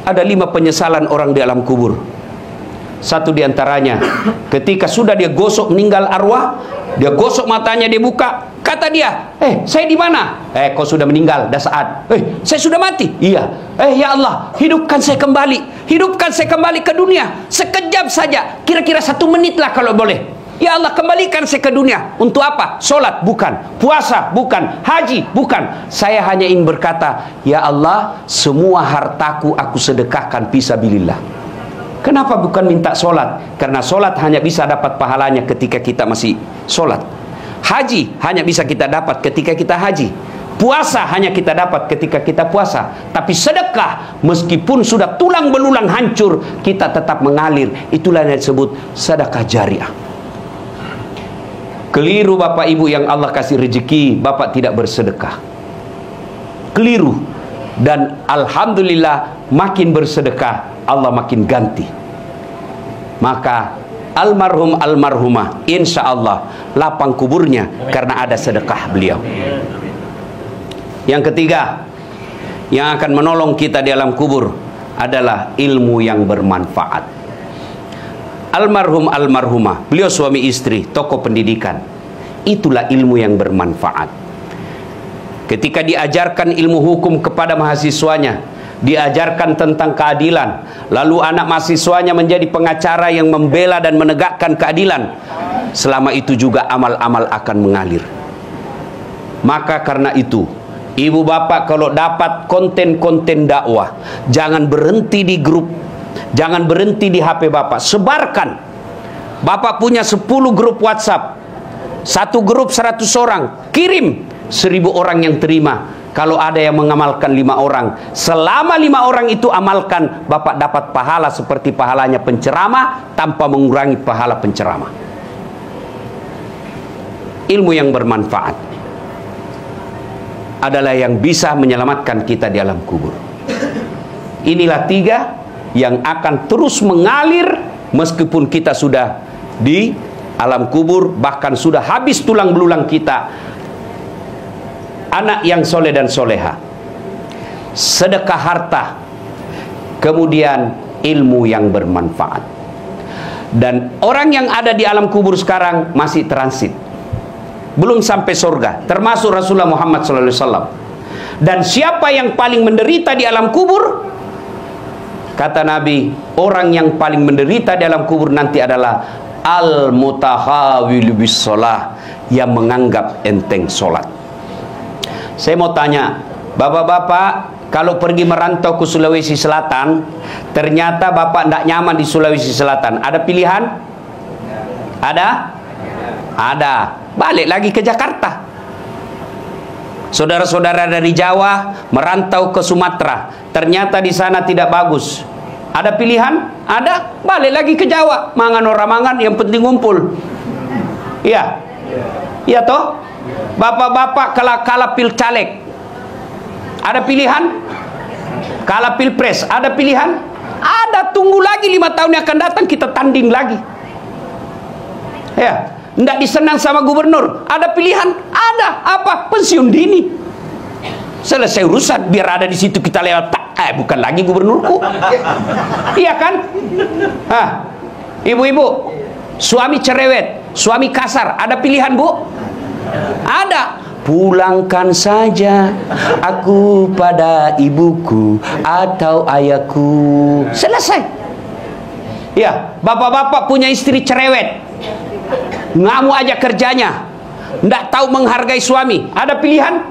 Ada 5 penyesalan orang di alam kubur. Satu diantaranya, ketika sudah dia gosok meninggal arwah, dia gosok matanya, dia buka, kata dia, saya di mana? Kau sudah meninggal, dah saat. Saya sudah mati. Iya. Ya Allah, hidupkan saya kembali, hidupkan saya kembali ke dunia sekejap saja, kira-kira 1 menit lah kalau boleh. Ya Allah, kembalikan saya ke dunia. Untuk apa? Solat? Bukan. Puasa? Bukan. Haji? Bukan. Saya hanya ingin berkata, ya Allah, semua hartaku aku sedekahkan fisabilillah. Kenapa bukan minta solat? Karena solat hanya bisa dapat pahalanya ketika kita masih solat. Haji hanya bisa kita dapat ketika kita haji. Puasa hanya kita dapat ketika kita puasa. Tapi sedekah, meskipun sudah tulang belulang hancur, kita tetap mengalir. Itulah yang disebut sedekah jariah. Keliru Bapak Ibu yang Allah kasih rezeki, Bapak tidak bersedekah. Keliru. Dan alhamdulillah, makin bersedekah, Allah makin ganti. Maka almarhum almarhumah, insya Allah lapang kuburnya karena ada sedekah beliau. Yang ketiga, yang akan menolong kita di alam kubur adalah ilmu yang bermanfaat. Almarhum almarhumah, beliau suami istri, tokoh pendidikan. Itulah ilmu yang bermanfaat. Ketika diajarkan ilmu hukum kepada mahasiswanya, diajarkan tentang keadilan, lalu anak mahasiswanya menjadi pengacara yang membela dan menegakkan keadilan, selama itu juga amal-amal akan mengalir. Maka karena itu, ibu bapak kalau dapat konten-konten dakwah, jangan berhenti di grup, jangan berhenti di HP bapak, sebarkan. Bapak punya 10 grup WhatsApp, satu grup 100 orang, kirim, 1000 orang yang terima. Kalau ada yang mengamalkan 5 orang, selama 5 orang itu amalkan, bapak dapat pahala seperti pahalanya penceramah tanpa mengurangi pahala penceramah. Ilmu yang bermanfaat adalah yang bisa menyelamatkan kita di alam kubur. Inilah 3 yang akan terus mengalir meskipun kita sudah di alam kubur, bahkan sudah habis tulang belulang kita. Anak yang soleh dan soleha, sedekah harta, kemudian ilmu yang bermanfaat. Dan orang yang ada di alam kubur sekarang masih transit, belum sampai surga, termasuk Rasulullah Muhammad SAW. Dan siapa yang paling menderita di alam kubur? Kata Nabi, orang yang paling menderita di alam kubur nanti adalah al-mutahawil bis sholah, yang menganggap enteng sholat. Saya mau tanya, bapak-bapak, kalau pergi merantau ke Sulawesi Selatan, ternyata bapak tidak nyaman di Sulawesi Selatan, ada pilihan? Ada? Ada. Balik lagi ke Jakarta. Saudara-saudara dari Jawa merantau ke Sumatera, ternyata di sana tidak bagus. Ada pilihan? Ada. Balik lagi ke Jawa. Mangan orang mangan, yang penting ngumpul. Iya. Iya toh? Bapak-bapak kalah pil caleg, ada pilihan? Kalah pilpres, ada pilihan? Ada. Tunggu lagi 5 tahun yang akan datang, kita tanding lagi. Ya, tidak disenang sama gubernur, ada pilihan? Ada. Apa? Pensiun dini. Selesai urusan, biar ada di situ kita lewat. Bukan lagi gubernurku. Iya kan? Ibu-ibu, suami cerewet, suami kasar, ada pilihan bu? Ada. Pulangkan saja aku pada ibuku atau ayahku. Selesai. Ya, bapak-bapak punya istri cerewet, ngamuk aja kerjanya, nggak tahu menghargai suami, ada pilihan?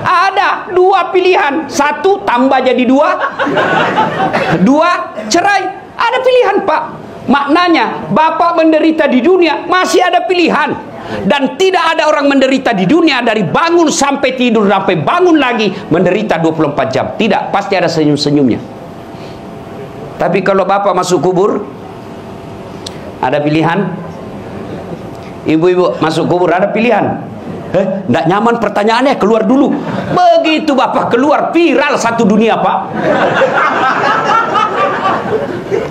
Ada. 2 pilihan, 1 tambah jadi 2, 2 cerai. Ada pilihan pak. Maknanya bapak menderita di dunia masih ada pilihan. Dan tidak ada orang menderita di dunia dari bangun sampai tidur sampai bangun lagi menderita 24 jam. Tidak, pasti ada senyum-senyumnya. Tapi kalau bapak masuk kubur, ada pilihan? Ibu-ibu masuk kubur, ada pilihan? Nggak nyaman pertanyaannya, keluar dulu. Begitu bapak keluar, viral satu dunia pak.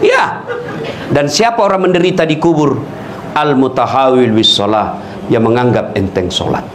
Ya. Dan siapa orang menderita di kubur? Al-mutahawil bis sholah, yang menganggap enteng sholat.